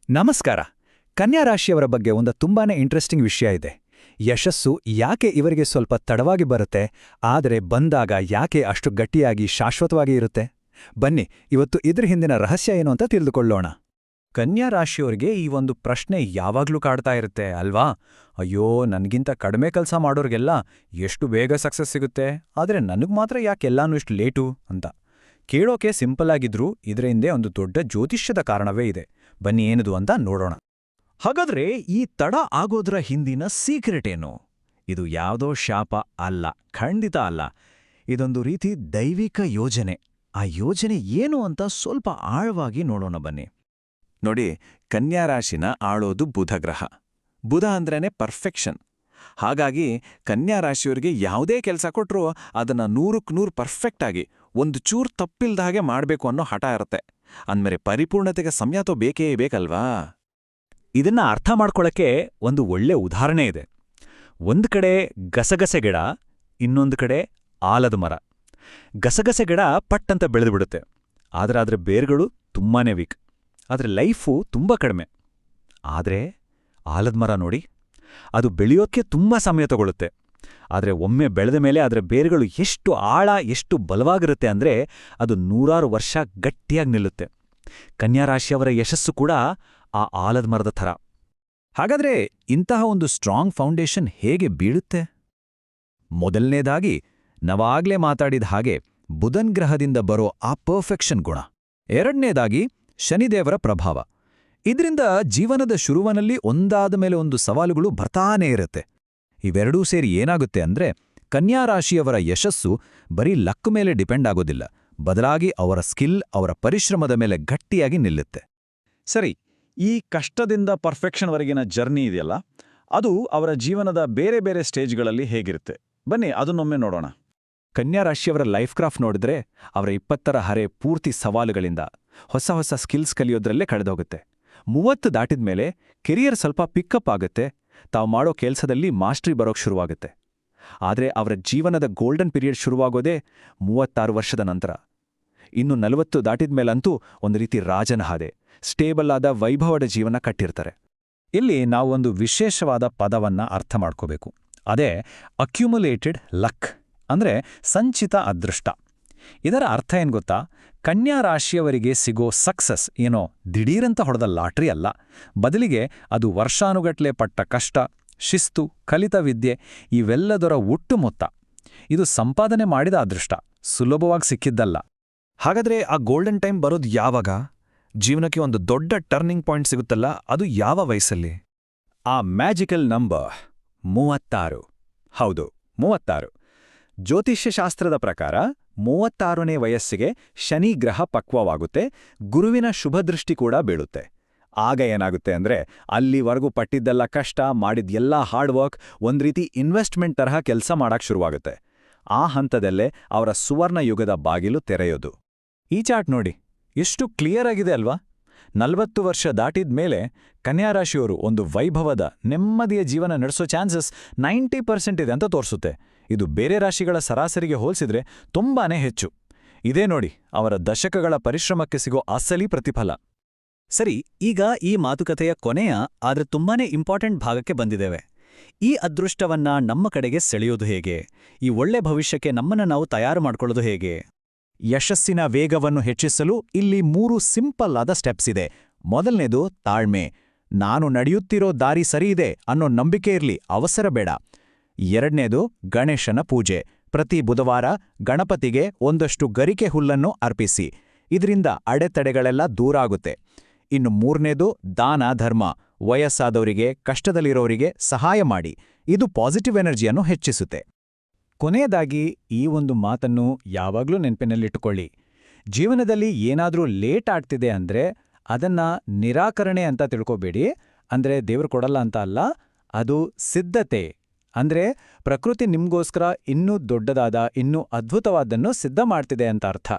ನಮಸ್ಕಾರ. ಕನ್ಯಾ ರಾಶಿಯವರ ಬಗ್ಗೆ ಒಂದು ತುಂಬಾನೇ ಇಂಟ್ರೆಸ್ಟಿಂಗ್ ವಿಷಯ ಇದೆ. ಯಶಸ್ಸು ಯಾಕೆ ಇವರಿಗೆ ಸ್ವಲ್ಪ ತಡವಾಗಿ ಬರುತ್ತೆ, ಆದರೆ ಬಂದಾಗ ಯಾಕೆ ಅಷ್ಟು ಗಟ್ಟಿಯಾಗಿ ಶಾಶ್ವತವಾಗಿ ಇರುತ್ತೆ? ಬನ್ನಿ, ಇವತ್ತು ಇದ್ರ ಹಿಂದಿನ ರಹಸ್ಯ ಏನು ಅಂತ ತಿಳಿದುಕೊಳ್ಳೋಣ. ಕನ್ಯಾ ರಾಶಿಯವರಿಗೆ ಈ ಒಂದು ಪ್ರಶ್ನೆ ಯಾವಾಗ್ಲೂ ಕಾಡ್ತಾ ಇರುತ್ತೆ ಅಲ್ವಾ? ಅಯ್ಯೋ, ನನ್ಗಿಂತ ಕಡಿಮೆ ಕೆಲಸ ಮಾಡೋರ್ಗೆಲ್ಲ ಎಷ್ಟು ಬೇಗ ಸಕ್ಸಸ್ ಸಿಗುತ್ತೆ, ಆದರೆ ನನಗ್ ಮಾತ್ರ ಯಾಕೆಲ್ಲಾನು ಇಷ್ಟು ಲೇಟು ಅಂತ. ಕೇಳೋಕೆ ಸಿಂಪಲ್ ಆಗಿದ್ರೂ ಇದರ ಹಿಂದೆ ಒಂದು ದೊಡ್ಡ ಜ್ಯೋತಿಷ್ಯದ ಕಾರಣವೇ ಇದೆ. ಬನ್ನಿ, ಏನದು ಅಂತ ನೋಡೋಣ. ಹಾಗಾದ್ರೆ ಈ ತಡ ಆಗೋದ್ರ ಹಿಂದಿನ ಸೀಕ್ರೆಟ್ ಏನು? ಇದು ಯಾವುದೋ ಶಾಪ ಅಲ್ಲ, ಖಂಡಿತ ಅಲ್ಲ. ಇದೊಂದು ರೀತಿ ದೈವಿಕ ಯೋಜನೆ. ಆ ಯೋಜನೆ ಏನು ಅಂತ ಸ್ವಲ್ಪ ಆಳವಾಗಿ ನೋಡೋಣ ಬನ್ನಿ. ನೋಡಿ, ಕನ್ಯಾ ರಾಶಿನ ಆಳೋದು ಬುಧ ಗ್ರಹ. ಬುಧ ಅಂದ್ರೇನೆ ಪರ್ಫೆಕ್ಷನ್. ಹಾಗಾಗಿ ಕನ್ಯಾ ರಾಶಿಯವರಿಗೆ ಯಾವುದೇ ಕೆಲಸ ಕೊಟ್ರೂ ಅದನ್ನ 100% ಪರ್ಫೆಕ್ಟ್ ಆಗಿ ಒಂದು ಚೂರು ತಪ್ಪಿಲ್ದ ಹಾಗೆ ಮಾಡಬೇಕು ಅನ್ನೋ ಹಠ ಇರುತ್ತೆ. ಅಂದ್ಮೇಲೆ ಪರಿಪೂರ್ಣತೆಗೆ ಸಮಯ ಬೇಕೇ ಬೇಕಲ್ವಾ? ಇದನ್ನ ಅರ್ಥ ಮಾಡ್ಕೊಳ್ಳಕ್ಕೆ ಒಂದು ಒಳ್ಳೆ ಉದಾಹರಣೆ ಇದೆ. ಒಂದು ಕಡೆ ಗಸಗಸೆ ಗಿಡ, ಇನ್ನೊಂದು ಕಡೆ ಆಲದ ಮರ. ಗಸಗಸೆ ಗಿಡ ಪಟ್ಟಂತ ಬೆಳೆದುಬಿಡುತ್ತೆ, ಆದರೆ ಅದರ ಬೇರ್ಗಳು ತುಂಬಾನೇ ವೀಕ್, ಆದರೆ ಲೈಫು ತುಂಬ ಕಡಿಮೆ. ಆದರೆ ಆಲದ ಮರ ನೋಡಿ, ಅದು ಬೆಳೆಯೋಕ್ಕೆ ತುಂಬ ಸಮಯ ತಗೊಳ್ಳುತ್ತೆ. ಆದರೆ ಒಮ್ಮೆ ಬೆಳೆದ ಮೇಲೆ ಅದರ ಬೇರುಗಳು ಎಷ್ಟು ಆಳ, ಎಷ್ಟು ಬಲವಾಗಿರುತ್ತೆ ಅಂದರೆ ಅದು 100 ವರ್ಷ ಗಟ್ಟಿಯಾಗಿ ನಿಲ್ಲುತ್ತೆ. ಕನ್ಯಾ ರಾಶಿಯವರ ಯಶಸ್ಸು ಕೂಡ ಆ ಆಲದ ಮರದ ಥರ. ಹಾಗಾದ್ರೆ ಇಂತಹ ಒಂದು ಸ್ಟ್ರಾಂಗ್ ಫೌಂಡೇಶನ್ ಹೇಗೆ ಬೀಳುತ್ತೆ? ಮೊದಲನೇದಾಗಿ, ನಾವಾಗ್ಲೇ ಮಾತಾಡಿದ ಹಾಗೆ ಬುಧನ್ ಗ್ರಹದಿಂದ ಬರೋ ಆ ಪರ್ಫೆಕ್ಷನ್ ಗುಣ. ಎರಡನೇದಾಗಿ, ಶನಿದೇವರ ಪ್ರಭಾವ. ಇದರಿಂದ ಜೀವನದ ಶುರುವಿನಲ್ಲಿ ಒಂದಾದ ಮೇಲೆ ಒಂದು ಸವಾಲುಗಳು ಬರ್ತಾನೇ ಇರುತ್ತೆ. ಇವೆರಡೂ ಸೇರಿ ಏನಾಗುತ್ತೆ ಅಂದ್ರೆ, ಕನ್ಯಾ ರಾಶಿಯವರ ಯಶಸ್ಸು ಬರೀ ಲಕ್ ಮೇಲೆ ಡಿಪೆಂಡ್ ಆಗೋದಿಲ್ಲ, ಬದಲಾಗಿ ಅವರ ಸ್ಕಿಲ್, ಅವರ ಪರಿಶ್ರಮದ ಮೇಲೆ ಗಟ್ಟಿಯಾಗಿ ನಿಲ್ಲುತ್ತೆ. ಸರಿ, ಈ ಕಷ್ಟದಿಂದ ಪರ್ಫೆಕ್ಷನ್ವರೆಗಿನ ಜರ್ನಿ ಇದೆಯಲ್ಲ, ಅದು ಅವರ ಜೀವನದ ಬೇರೆ ಬೇರೆ ಸ್ಟೇಜ್ಗಳಲ್ಲಿ ಹೇಗಿರುತ್ತೆ? ಬನ್ನಿ, ಅದನ್ನೊಮ್ಮೆ ನೋಡೋಣ. ಕನ್ಯಾ ರಾಶಿಯವರ ಲೈಫ್ ಗ್ರಾಫ್ ನೋಡಿದ್ರೆ ಅವರ 20ರ ಹರೆ ಪೂರ್ತಿ ಸವಾಲುಗಳಿಂದ, ಹೊಸ ಹೊಸ ಸ್ಕಿಲ್ಸ್ ಕಲಿಯೋದ್ರಲ್ಲೇ ಕಳೆದೋಗುತ್ತೆ. 30 ದಾಟಿದ್ಮೇಲೆ ಕೆರಿಯರ್ ಸ್ವಲ್ಪ ಪಿಕಪ್ ಆಗುತ್ತೆ, ತಾವು ಮಾಡೋ ಕೆಲಸದಲ್ಲಿ ಮಾಸ್ಟ್ರಿ ಬರೋಕ್ ಶುರುವಾಗುತ್ತೆ. ಆದರೆ ಅವರ ಜೀವನದ ಗೋಲ್ಡನ್ ಪೀರಿಯಡ್ ಶುರುವಾಗೋದೇ 36 ವರ್ಷದ ನಂತರ. ಇನ್ನು 40 ದಾಟಿದ್ಮೇಲಂತೂ ಒಂದು ರೀತಿ ರಾಜನ ಹಾದೆ, ಸ್ಟೇಬಲ್ ಆದ ವೈಭವದ ಜೀವನ ಕಟ್ಟಿರ್ತಾರೆ. ಇಲ್ಲಿ ನಾವೊಂದು ವಿಶೇಷವಾದ ಪದವನ್ನ ಅರ್ಥ ಮಾಡ್ಕೋಬೇಕು. ಅದೇ ಅಕ್ಯುಮುಲೇಟೆಡ್ ಲಕ್, ಅಂದ್ರೆ ಸಂಚಿತ ಅದೃಷ್ಟ. ಇದರ ಅರ್ಥ ಏನ್ ಗೊತ್ತಾ? ಕನ್ಯಾ ರಾಶಿಯವರಿಗೆ ಸಿಗೋ ಸಕ್ಸಸ್ ಏನೋ ದಿಢೀರಂತ ಹೊಡೆದ ಲಾಟ್ರಿ ಅಲ್ಲ, ಬದಲಿಗೆ ಅದು ವರ್ಷಾನುಗಟ್ಲೆ ಪಟ್ಟ ಕಷ್ಟ, ಶಿಸ್ತು, ಕಲಿತ ವಿದ್ಯೆ, ಇವೆಲ್ಲದರ ಒಟ್ಟು ಮೊತ್ತ. ಇದು ಸಂಪಾದನೆ ಮಾಡಿದ ಅದೃಷ್ಟ, ಸುಲಭವಾಗಿ ಸಿಕ್ಕಿದ್ದಲ್ಲ. ಹಾಗಾದ್ರೆ ಆ ಗೋಲ್ಡನ್ ಟೈಮ್ ಬರೋದು ಯಾವಾಗ? ಜೀವನಕ್ಕೆ ಒಂದು ದೊಡ್ಡ ಟರ್ನಿಂಗ್ ಪಾಯಿಂಟ್ ಸಿಗುತ್ತಲ್ಲ, ಅದು ಯಾವ ವಯಸ್ಸಲ್ಲಿ? ಆ ಮ್ಯಾಜಿಕಲ್ ನಂಬರ್ 36. ಹೌದು, 36. ಜ್ಯೋತಿಷ್ಯಶಾಸ್ತ್ರದ ಪ್ರಕಾರ 36ನೇ ವಯಸ್ಸಿಗೆ ಶನಿ ಗ್ರಹ ಪಕ್ವವಾಗುತ್ತೆ, ಗುರುವಿನ ಶುಭದೃಷ್ಟಿ ಕೂಡ ಬೀಳುತ್ತೆ. ಆಗ ಏನಾಗುತ್ತೆ ಅಂದ್ರೆ, ಅಲ್ಲಿವರೆಗೂ ಪಟ್ಟಿದ್ದೆಲ್ಲ ಕಷ್ಟ, ಮಾಡಿದ್ದೆಲ್ಲ ಹಾರ್ಡ್ ವರ್ಕ್ ಒಂದ್ ರೀತಿ ಇನ್ವೆಸ್ಟ್ಮೆಂಟ್ ತರಹ ಕೆಲಸ ಮಾಡಕ್ ಶುರುವಾಗುತ್ತೆ. ಆ ಹಂತದಲ್ಲೇ ಅವರ ಸುವರ್ಣ ಯುಗದ ಬಾಗಿಲು ತೆರೆಯೋದು. ಈ ಚಾರ್ಟ್ ನೋಡಿ, ಎಷ್ಟು ಕ್ಲಿಯರ್ ಆಗಿದೆ ಅಲ್ವಾ? 40 ವರ್ಷ ದಾಟಿದ್ಮೇಲೆ ಕನ್ಯಾ ರಾಶಿಯವರು ಒಂದು ವೈಭವದ, ನೆಮ್ಮದಿಯ ಜೀವನ ನಡೆಸೋ ಚಾನ್ಸಸ್ 90% ಇದೆ ಅಂತ ತೋರಿಸುತ್ತೆ. ಇದು ಬೇರೆ ರಾಶಿಗಳ ಸರಾಸರಿಗೆ ಹೋಲಿಸಿದ್ರೆ ತುಂಬಾನೇ ಹೆಚ್ಚು. ಇದೇ ನೋಡಿ ಅವರ ದಶಕಗಳ ಪರಿಶ್ರಮಕ್ಕೆ ಸಿಗೋ ಅಸಲಿ ಪ್ರತಿಫಲ. ಸರಿ, ಈಗ ಈ ಮಾತುಕತೆಯ ಕೊನೆಯ ಆದ್ರೆ ತುಂಬಾನೇ ಇಂಪಾರ್ಟೆಂಟ್ ಭಾಗಕ್ಕೆ ಬಂದಿದ್ದೇವೆ. ಈ ಅದೃಷ್ಟವನ್ನ ನಮ್ಮ ಕಡೆಗೆ ಸೆಳೆಯೋದು ಹೇಗೆ? ಈ ಒಳ್ಳೆ ಭವಿಷ್ಯಕ್ಕೆ ನಮ್ಮನ್ನ ನಾವು ತಯಾರು ಮಾಡ್ಕೊಳ್ಳೋದು ಹೇಗೆ? ಯಶಸ್ಸಿನ ವೇಗವನ್ನು ಹೆಚ್ಚಿಸಲು ಇಲ್ಲಿ 3 ಸಿಂಪಲ್ ಆದ ಸ್ಟೆಪ್ಸ್ ಇದೆ. ಮೊದಲನೇದು ತಾಳ್ಮೆ. ನಾನು ನಡೆಯುತ್ತಿರೋ ದಾರಿ ಸರಿಯಿದೆ ಅನ್ನೋ ನಂಬಿಕೆ ಇರ್ಲಿ, ಅವಸರ ಬೇಡ. ಎರಡನೇದು ಗಣೇಶನ ಪೂಜೆ. ಪ್ರತಿ ಬುಧವಾರ ಗಣಪತಿಗೆ ಒಂದಷ್ಟು ಗರಿಕೆ ಹುಲ್ಲನ್ನು ಅರ್ಪಿಸಿ, ಇದರಿಂದ ಅಡೆತಡೆಗಳೆಲ್ಲ ದೂರ ಆಗುತ್ತೆ. ಇನ್ನು ಮೂರನೇದು ದಾನ ಧರ್ಮ. ವಯಸ್ಸಾದವರಿಗೆ, ಕಷ್ಟದಲ್ಲಿರೋರಿಗೆ ಸಹಾಯ ಮಾಡಿ, ಇದು ಪಾಸಿಟಿವ್ ಎನರ್ಜಿಯನ್ನು ಹೆಚ್ಚಿಸುತ್ತೆ. ಕೊನೆಯದಾಗಿ ಈ ಒಂದು ಮಾತನ್ನು ಯಾವಾಗ್ಲೂ ನೆನಪಿನಲ್ಲಿಟ್ಟುಕೊಳ್ಳಿ. ಜೀವನದಲ್ಲಿ ಏನಾದ್ರೂ ಲೇಟ್ ಆಗ್ತಿದೆ ಅಂದ್ರೆ ಅದನ್ನ ನಿರಾಕರಣೆ ಅಂತ ತಿಳ್ಕೋಬೇಡಿ. ಅಂದ್ರೆ ದೇವ್ರು ಕೊಡಲ್ಲ ಅಂತ ಅಲ್ಲ, ಅದು ಸಿದ್ಧತೆ. ಅಂದ್ರೆ ಪ್ರಕೃತಿ ನಿಮ್ಗೋಸ್ಕರ ಇನ್ನೂ ದೊಡ್ಡದಾದ, ಇನ್ನೂ ಅದ್ಭುತವಾದನ್ನು ಸಿದ್ಧ ಮಾಡ್ತಿದೆ ಅಂತ ಅರ್ಥ.